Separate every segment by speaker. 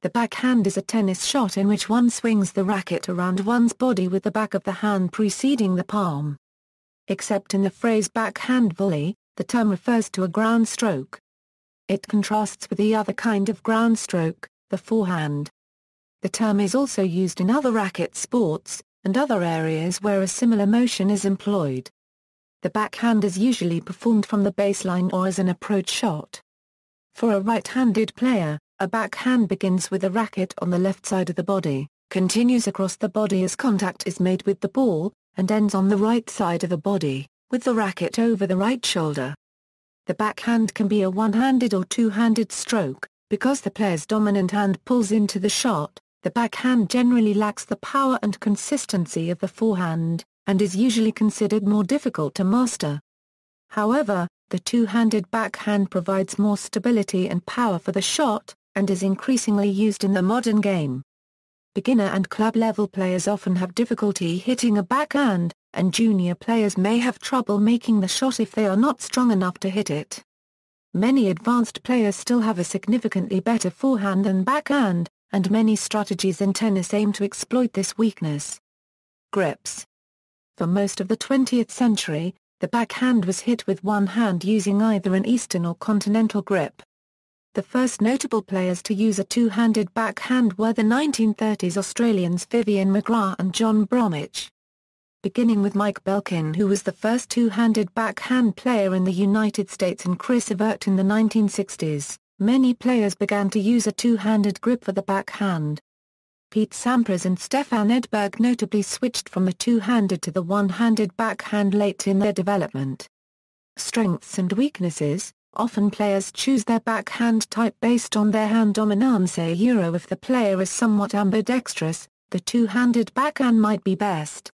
Speaker 1: The backhand is a tennis shot in which one swings the racket around one's body with the back of the hand preceding the palm. Except in the phrase backhand volley, the term refers to a ground stroke. It contrasts with the other kind of ground stroke, the forehand. The term is also used in other racket sports, and other areas where a similar motion is employed. The backhand is usually performed from the baseline or as an approach shot. For a right-handed player, a backhand begins with the racket on the left side of the body, continues across the body as contact is made with the ball, and ends on the right side of the body, with the racket over the right shoulder. The backhand can be a one-handed or two-handed stroke. Because the player's dominant hand pulls into the shot, the backhand generally lacks the power and consistency of the forehand, and is usually considered more difficult to master. However, the two-handed backhand provides more stability and power for the shot, and is increasingly used in the modern game. Beginner and club-level players often have difficulty hitting a backhand, and junior players may have trouble making the shot if they are not strong enough to hit it. Many advanced players still have a significantly better forehand than backhand, and many strategies in tennis aim to exploit this weakness. Grips. For most of the 20th century, the backhand was hit with one hand using either an Eastern or continental grip. The first notable players to use a two-handed backhand were the 1930s Australians Vivian McGrath and John Bromwich. Beginning with Mike Belkin, who was the first two-handed backhand player in the United States, and Chris Evert in the 1960s, many players began to use a two-handed grip for the backhand. Pete Sampras and Stefan Edberg notably switched from the two-handed to the one-handed backhand late in their development. Strengths and weaknesses. Often players choose their backhand type based on their hand dominance. If the player is somewhat ambidextrous, the two-handed backhand might be best.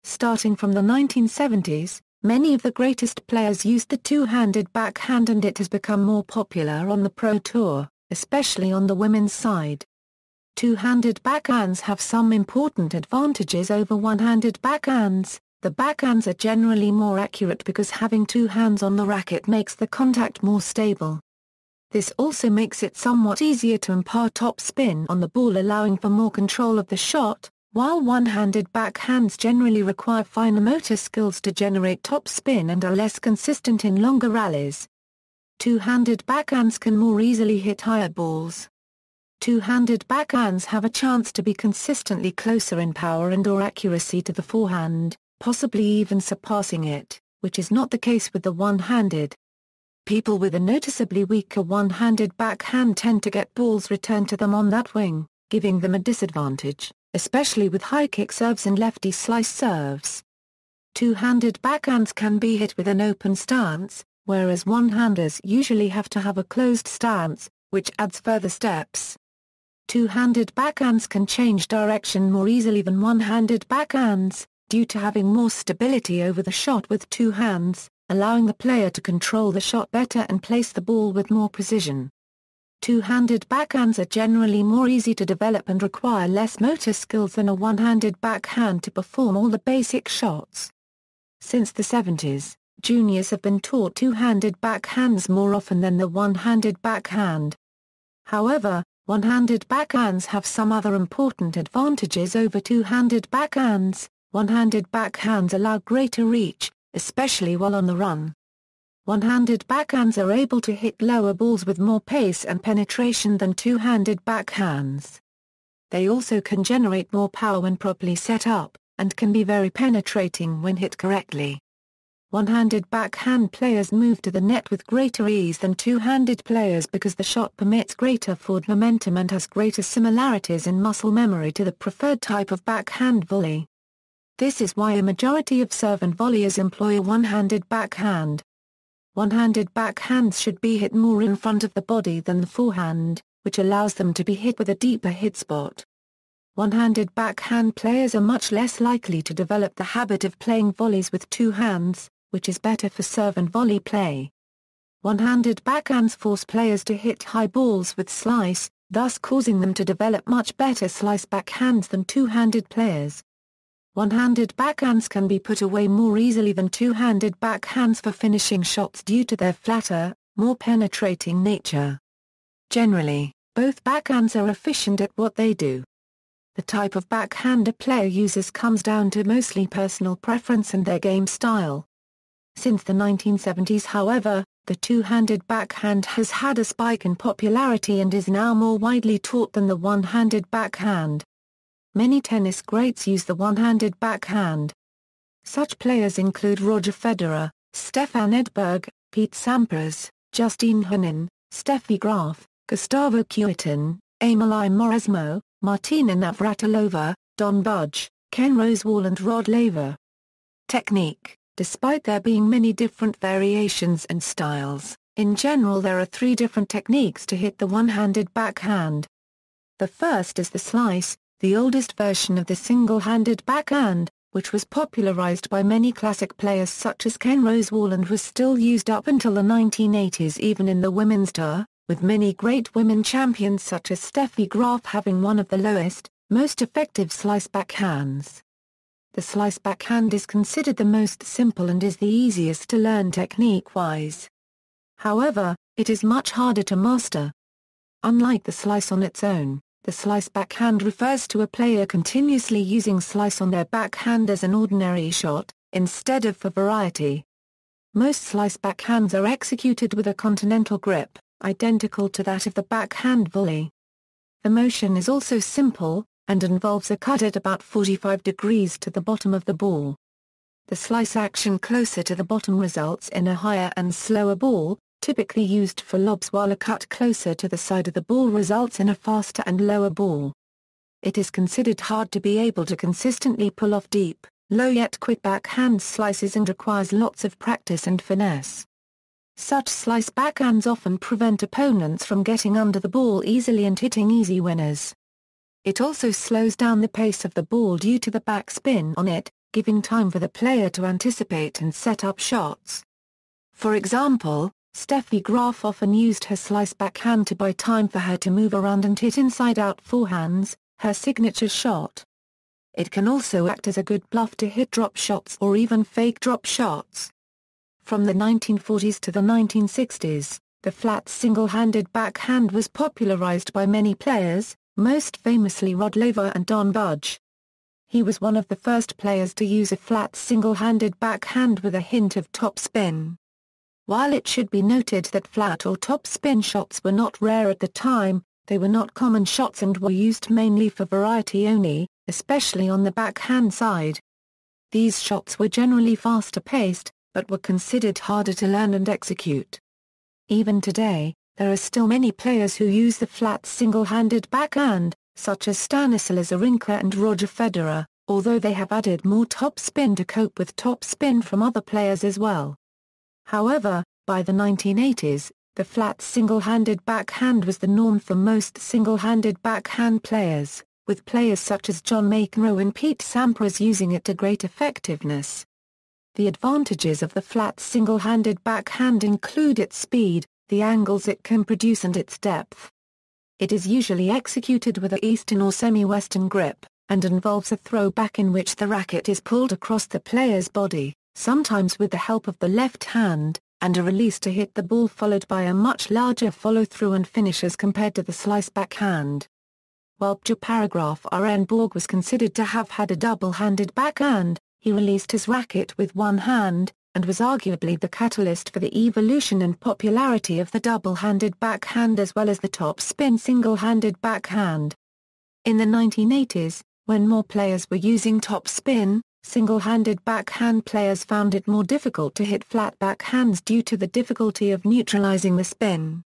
Speaker 1: Starting from the 1970s, many of the greatest players used the two-handed backhand, and it has become more popular on the Pro Tour, especially on the women's side. Two-handed backhands have some important advantages over one-handed backhands. The backhands are generally more accurate because having two hands on the racket makes the contact more stable. This also makes it somewhat easier to impart top spin on the ball, allowing for more control of the shot, while one-handed backhands generally require finer motor skills to generate top spin and are less consistent in longer rallies. Two-handed backhands can more easily hit higher balls. Two-handed backhands have a chance to be consistently closer in power and/or accuracy to the forehand, possibly even surpassing it, which is not the case with the one-handed. People with a noticeably weaker one-handed backhand tend to get balls returned to them on that wing, giving them a disadvantage, especially with high-kick serves and lefty slice serves. Two-handed backhands can be hit with an open stance, whereas one-handers usually have to have a closed stance, which adds further steps. Two-handed backhands can change direction more easily than one-handed backhands, due to having more stability over the shot with two hands, allowing the player to control the shot better and place the ball with more precision. Two-handed backhands are generally more easy to develop and require less motor skills than a one-handed backhand to perform all the basic shots. Since the 70s, juniors have been taught two-handed backhands more often than the one-handed backhand. However, one-handed backhands have some other important advantages over two-handed backhands. One-handed backhands allow greater reach, especially while on the run. One-handed backhands are able to hit lower balls with more pace and penetration than two-handed backhands. They also can generate more power when properly set up, and can be very penetrating when hit correctly. One-handed backhand players move to the net with greater ease than two-handed players because the shot permits greater forward momentum and has greater similarities in muscle memory to the preferred type of backhand volley. This is why a majority of serve and volleyers employ a one-handed backhand. One-handed backhands should be hit more in front of the body than the forehand, which allows them to be hit with a deeper hit spot. One-handed backhand players are much less likely to develop the habit of playing volleys with two hands, which is better for serve and volley play. One-handed backhands force players to hit high balls with slice, thus causing them to develop much better slice backhands than two-handed players. One-handed backhands can be put away more easily than two-handed backhands for finishing shots due to their flatter, more penetrating nature. Generally, Both backhands are efficient at what they do. The type of backhand a player uses comes down to mostly personal preference and their game style. Since the 1970s, however, the two-handed backhand has had a spike in popularity and is now more widely taught than the one-handed backhand. Many tennis greats use the one-handed backhand. Such players include Roger Federer, Stefan Edberg, Pete Sampras, Justine Henin, Steffi Graf, Gustavo Kuerten, Emily Mauresmo, Martina Navratilova, Don Budge, Ken Rosewall and Rod Laver. Technique. Despite there being many different variations and styles, in general there are 3 different techniques to hit the one-handed backhand. The first is the slice, the oldest version of the single-handed backhand, which was popularized by many classic players such as Ken Rosewall and was still used up until the 1980s even in the women's tour, with many great women champions such as Steffi Graf having one of the lowest, most effective slice backhands. The slice backhand is considered the most simple and is the easiest to learn technique-wise. However, it is much harder to master. Unlike the slice on its own, the slice backhand refers to a player continuously using slice on their backhand as an ordinary shot, instead of for variety. Most slice backhands are executed with a continental grip, identical to that of the backhand volley. The motion is also simple, and involves a cut at about 45 degrees to the bottom of the ball. The slice action closer to the bottom results in a higher and slower ball, typically used for lobs, while a cut closer to the side of the ball results in a faster and lower ball. It is considered hard to be able to consistently pull off deep, low yet quick backhand slices and requires lots of practice and finesse. Such slice backhands often prevent opponents from getting under the ball easily and hitting easy winners. It also slows down the pace of the ball due to the backspin on it, giving time for the player to anticipate and set up shots. For example, Steffi Graf often used her slice backhand to buy time for her to move around and hit inside-out forehands, her signature shot. It can also act as a good bluff to hit drop shots or even fake drop shots. From the 1940s to the 1960s, the flat single-handed backhand was popularized by many players, most famously Rod Laver and Don Budge. He was one of the first players to use a flat single-handed backhand with a hint of topspin. While it should be noted that flat or topspin shots were not rare at the time, they were not common shots and were used mainly for variety only, especially on the backhand side. These shots were generally faster paced, but were considered harder to learn and execute. Even today, there are still many players who use the flat single-handed backhand, such as Stanislas Wawrinka and Roger Federer, although they have added more topspin to cope with topspin from other players as well. However, by the 1980s, the flat single-handed backhand was the norm for most single-handed backhand players, with players such as John McEnroe and Pete Sampras using it to great effectiveness. The advantages of the flat single-handed backhand include its speed, the angles it can produce and its depth. It is usually executed with a eastern or semi-western grip, and involves a throw back in which the racket is pulled across the player's body, sometimes with the help of the left hand, and a release to hit the ball followed by a much larger follow-through and finish as compared to the slice backhand. While Paragraph Arenborg was considered to have had a double-handed backhand, he released his racket with one hand, and was arguably the catalyst for the evolution and popularity of the double-handed backhand as well as the top-spin single-handed backhand. In the 1980s, when more players were using top-spin, single-handed backhand players found it more difficult to hit flat backhands due to the difficulty of neutralizing the spin.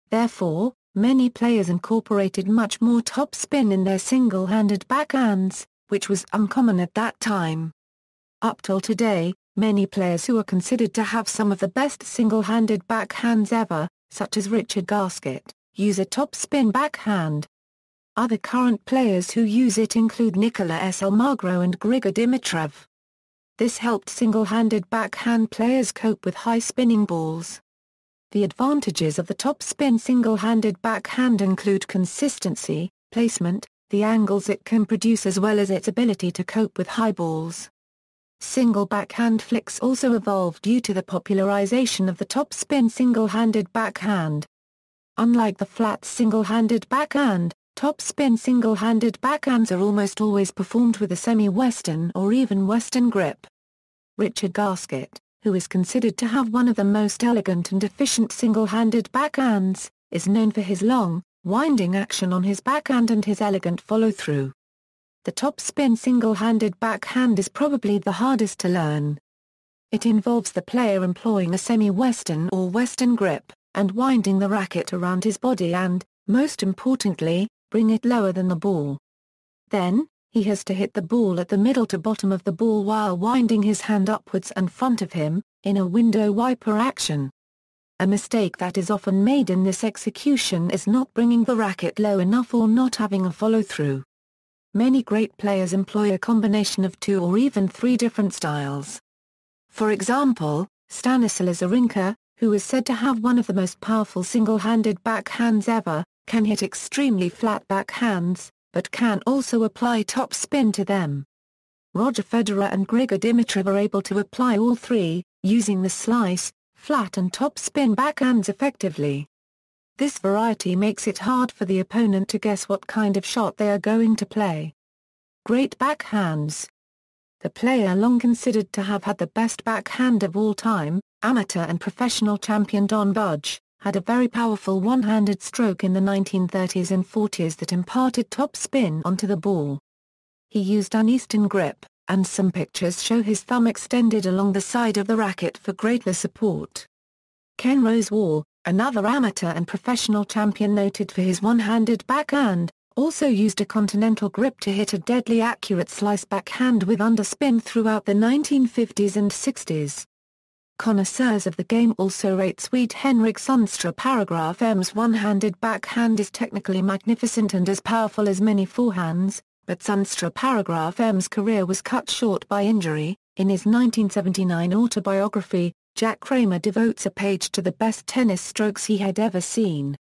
Speaker 1: Therefore, many players incorporated much more top-spin in their single-handed backhands, which was uncommon at that time. Up till today, many players who are considered to have some of the best single-handed backhands ever, such as Richard Gasquet, use a topspin backhand. Other current players who use it include Nicola S. Almagro and Grigor Dimitrov. This helped single-handed backhand players cope with high spinning balls. The advantages of the topspin single-handed backhand include consistency, placement, the angles it can produce as well as its ability to cope with high balls. Single backhand flicks also evolved due to the popularization of the topspin single-handed backhand. Unlike the flat single-handed backhand, topspin single-handed backhands are almost always performed with a semi-western or even western grip. Richard Gasquet, who is considered to have one of the most elegant and efficient single-handed backhands, is known for his long, winding action on his backhand and his elegant follow-through. The topspin single-handed backhand is probably the hardest to learn. It involves the player employing a semi-western or western grip, and winding the racket around his body and, most importantly, bring it lower than the ball. Then, he has to hit the ball at the middle to bottom of the ball while winding his hand upwards and front of him, in a window wiper action. A mistake that is often made in this execution is not bringing the racket low enough or not having a follow-through. Many great players employ a combination of 2 or even 3 different styles. For example, Stanislas Wawrinka, who is said to have one of the most powerful single-handed backhands ever, can hit extremely flat backhands, but can also apply topspin to them. Roger Federer and Grigor Dimitrov are able to apply all 3, using the slice, flat and topspin backhands effectively. This variety makes it hard for the opponent to guess what kind of shot they are going to play. Great backhands. The player long considered to have had the best backhand of all time, amateur and professional champion Don Budge, had a very powerful one-handed stroke in the 1930s and 40s that imparted topspin onto the ball. He used an Eastern grip, and some pictures show his thumb extended along the side of the racket for greater support. Ken Rosewall, another amateur and professional champion noted for his one-handed backhand, also used a continental grip to hit a deadly accurate slice backhand with underspin throughout the 1950s and 60s. Connoisseurs of the game also rate Swede Henrik Sundström. M's one-handed backhand is technically magnificent and as powerful as many forehands, but Sundström. M's career was cut short by injury. In his 1979 autobiography, Jack Kramer devotes a page to the best tennis strokes he had ever seen.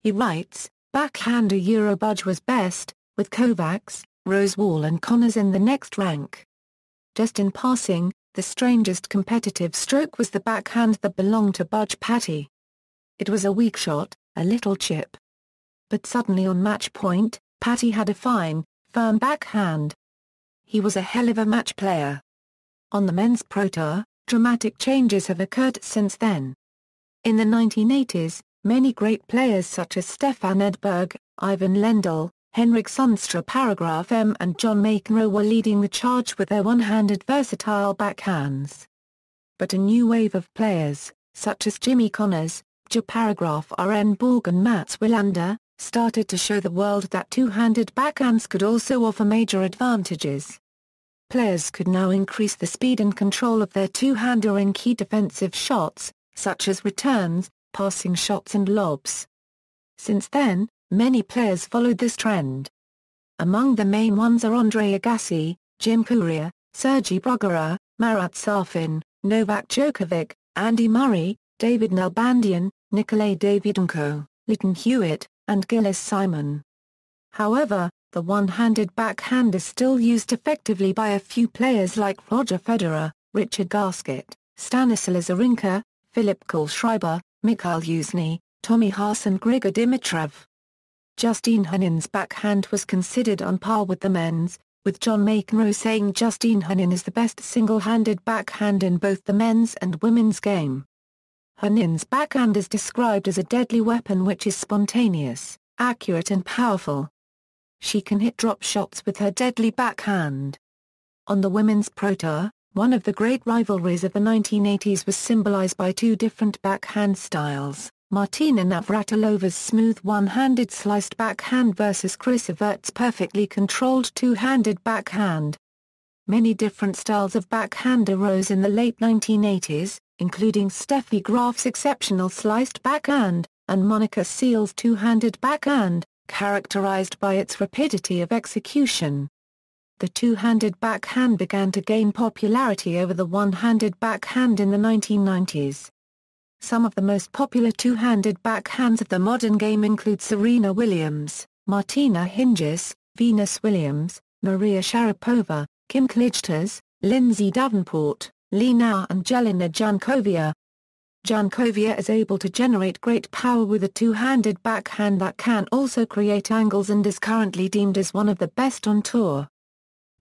Speaker 1: He writes, "Backhander Budge was best, with Kovacs, Rosewall and Connors in the next rank." Just in passing, the strangest competitive stroke was the backhand that belonged to Budge Patty. It was a weak shot, a little chip. But suddenly on match point, Patty had a fine, firm backhand. He was a hell of a match player. On the men's Pro Tour, dramatic changes have occurred since then. In the 1980s, many great players such as Stefan Edberg, Ivan Lendl, Henrik Sundström and John McEnroe were leading the charge with their one-handed versatile backhands. But a new wave of players, such as Jimmy Connors, RN Borg and Mats Wilander, started to show the world that two-handed backhands could also offer major advantages. Players could now increase the speed and control of their two-hander in key defensive shots, such as returns, passing shots and lobs. Since then, many players followed this trend. Among the main ones are Andre Agassi, Jim Courier, Sergei Bruguera, Marat Safin, Novak Djokovic, Andy Murray, David Nalbandian, Nikolay Davydenko, Lytton Hewitt, and Gillis Simon. However, the one-handed backhand is still used effectively by a few players like Roger Federer, Richard Gasquet, Stanislas Wawrinka, Philip Kohlschreiber, Mikhail Yuzny, Tommy Haas and Grigor Dimitrov. Justine Henin's backhand was considered on par with the men's, with John McEnroe saying Justine Henin is the best single-handed backhand in both the men's and women's game. Henin's backhand is described as a deadly weapon which is spontaneous, accurate and powerful. She can hit drop shots with her deadly backhand. On the Women's Pro Tour, one of the great rivalries of the 1980s was symbolized by two different backhand styles, Martina Navratilova's smooth one-handed sliced backhand versus Chris Evert's perfectly controlled two-handed backhand. Many different styles of backhand arose in the late 1980s, including Steffi Graf's exceptional sliced backhand, and Monica Seal's two-handed backhand, characterized by its rapidity of execution. The two-handed backhand began to gain popularity over the one-handed backhand in the 1990s. Some of the most popular two-handed backhands of the modern game include Serena Williams, Martina Hingis, Venus Williams, Maria Sharapova, Kim Clijsters, Lindsay Davenport, Lee Na and Jelena Jankovic. Jankovic is able to generate great power with a two-handed backhand that can also create angles and is currently deemed as one of the best on tour.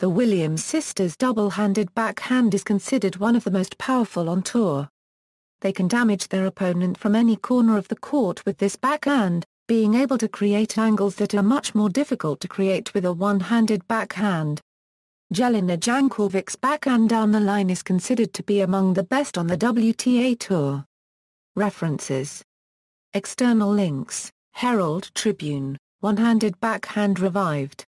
Speaker 1: The Williams sisters' double-handed backhand is considered one of the most powerful on tour. They can damage their opponent from any corner of the court with this backhand, being able to create angles that are much more difficult to create with a one-handed backhand. Jelena Jankovic's backhand down the line is considered to be among the best on the WTA Tour. References. External links: Herald Tribune, one-handed backhand revived.